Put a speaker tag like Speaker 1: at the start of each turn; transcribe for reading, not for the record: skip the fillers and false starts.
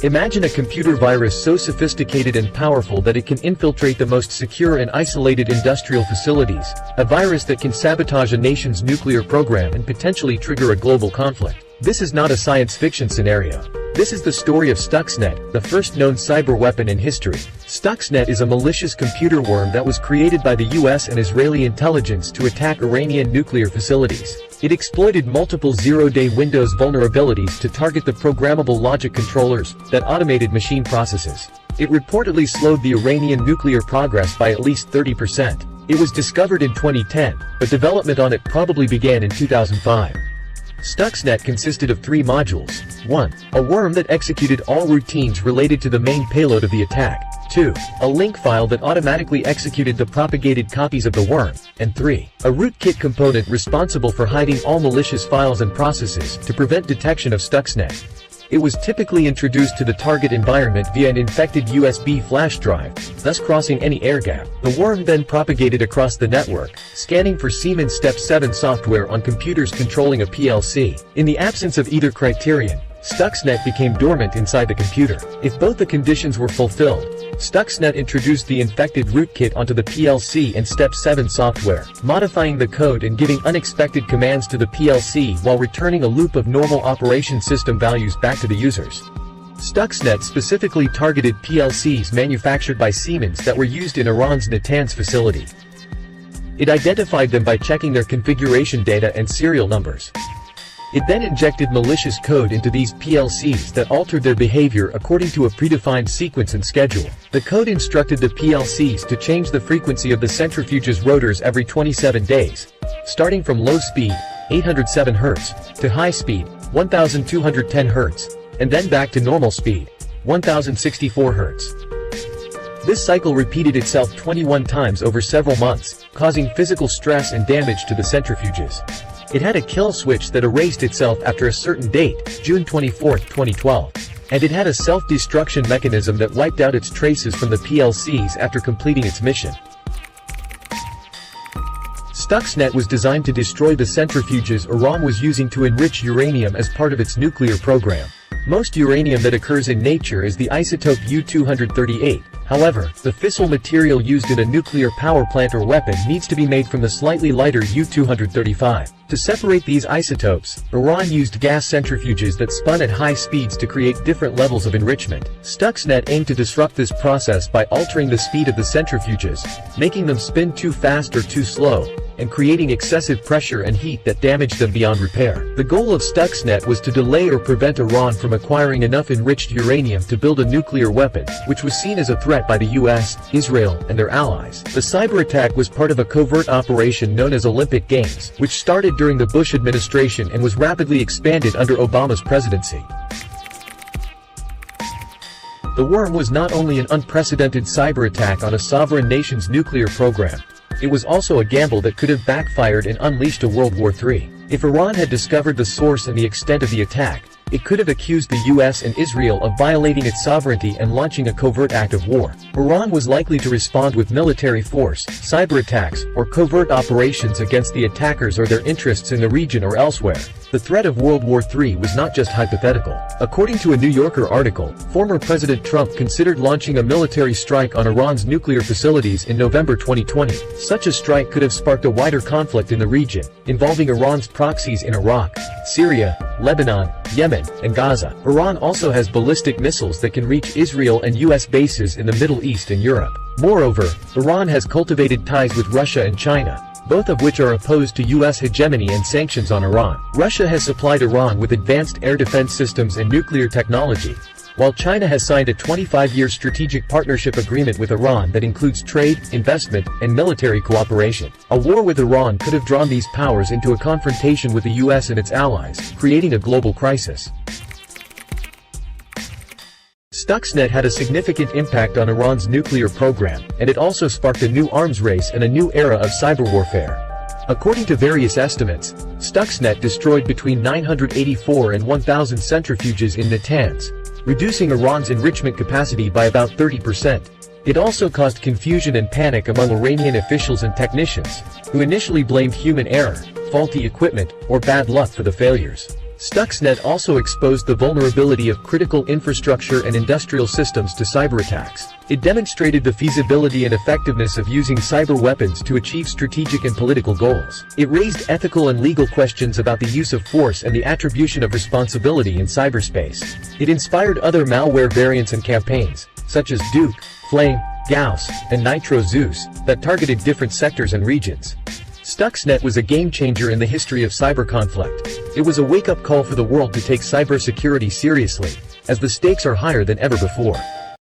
Speaker 1: Imagine a computer virus so sophisticated and powerful that it can infiltrate the most secure and isolated industrial facilities, a virus that can sabotage a nation's nuclear program and potentially trigger a global conflict. This is not a science fiction scenario. This is the story of Stuxnet, the first known cyber weapon in history. Stuxnet is a malicious computer worm that was created by the US and Israeli intelligence to attack Iranian nuclear facilities. It exploited multiple zero-day Windows vulnerabilities to target the programmable logic controllers that automated machine processes. It reportedly slowed the Iranian nuclear progress by at least 30%. It was discovered in 2010, but development on it probably began in 2005. Stuxnet consisted of 3 modules. 1. A worm that executed all routines related to the main payload of the attack. 2. A link file that automatically executed the propagated copies of the worm. And 3. A rootkit component responsible for hiding all malicious files and processes to prevent detection of Stuxnet. It was typically introduced to the target environment via an infected USB flash drive, thus crossing any air gap. The worm then propagated across the network, scanning for Siemens Step 7 software on computers controlling a PLC. In the absence of either criterion, Stuxnet became dormant inside the computer. If both the conditions were fulfilled, Stuxnet introduced the infected rootkit onto the PLC and Step 7 software, modifying the code and giving unexpected commands to the PLC while returning a loop of normal operation system values back to the users. Stuxnet specifically targeted PLCs manufactured by Siemens that were used in Iran's Natanz facility. It identified them by checking their configuration data and serial numbers. It then injected malicious code into these PLCs that altered their behavior according to a predefined sequence and schedule. The code instructed the PLCs to change the frequency of the centrifuge's rotors every 27 days, starting from low speed, 807 Hz, to high speed, 1210 Hz, and then back to normal speed, 1064 Hz. This cycle repeated itself 21 times over several months, causing physical stress and damage to the centrifuges. It had a kill switch that erased itself after a certain date, June 24, 2012. And it had a self-destruction mechanism that wiped out its traces from the PLCs after completing its mission. Stuxnet was designed to destroy the centrifuges Iran was using to enrich uranium as part of its nuclear program. Most uranium that occurs in nature is the isotope U-238. However, the fissile material used in a nuclear power plant or weapon needs to be made from the slightly lighter U-235. To separate these isotopes, Iran used gas centrifuges that spun at high speeds to create different levels of enrichment. Stuxnet aimed to disrupt this process by altering the speed of the centrifuges, making them spin too fast or too slow, and creating excessive pressure and heat that damaged them beyond repair. The goal of Stuxnet was to delay or prevent Iran from acquiring enough enriched uranium to build a nuclear weapon, which was seen as a threat by the US, Israel, and their allies. The cyberattack was part of a covert operation known as Olympic Games, which started during the Bush administration and was rapidly expanded under Obama's presidency. The worm was not only an unprecedented cyberattack on a sovereign nation's nuclear program, it was also a gamble that could have backfired and unleashed a World War III. If Iran had discovered the source and the extent of the attack, it could have accused the US and Israel of violating its sovereignty and launching a covert act of war. Iran was likely to respond with military force, cyberattacks, or covert operations against the attackers or their interests in the region or elsewhere. The threat of World War III was not just hypothetical. According to a New Yorker article, former President Trump considered launching a military strike on Iran's nuclear facilities in November 2020. Such a strike could have sparked a wider conflict in the region, involving Iran's proxies in Iraq, Syria, Lebanon, Yemen, and Gaza. Iran also has ballistic missiles that can reach Israel and US bases in the Middle East and Europe. Moreover, Iran has cultivated ties with Russia and China, both of which are opposed to US hegemony and sanctions on Iran. Russia has supplied Iran with advanced air defense systems and nuclear technology, while China has signed a 25-year strategic partnership agreement with Iran that includes trade, investment, and military cooperation. A war with Iran could have drawn these powers into a confrontation with the US and its allies, creating a global crisis. Stuxnet had a significant impact on Iran's nuclear program, and it also sparked a new arms race and a new era of cyberwarfare. According to various estimates, Stuxnet destroyed between 984 and 1,000 centrifuges in Natanz, reducing Iran's enrichment capacity by about 30%. It also caused confusion and panic among Iranian officials and technicians, who initially blamed human error, faulty equipment, or bad luck for the failures. Stuxnet also exposed the vulnerability of critical infrastructure and industrial systems to cyberattacks. It demonstrated the feasibility and effectiveness of using cyber weapons to achieve strategic and political goals. It raised ethical and legal questions about the use of force and the attribution of responsibility in cyberspace. It inspired other malware variants and campaigns, such as Duke, Flame, Gauss, and Nitro Zeus, that targeted different sectors and regions. Stuxnet was a game-changer in the history of cyber conflict. It was a wake-up call for the world to take cybersecurity seriously, as the stakes are higher than ever before.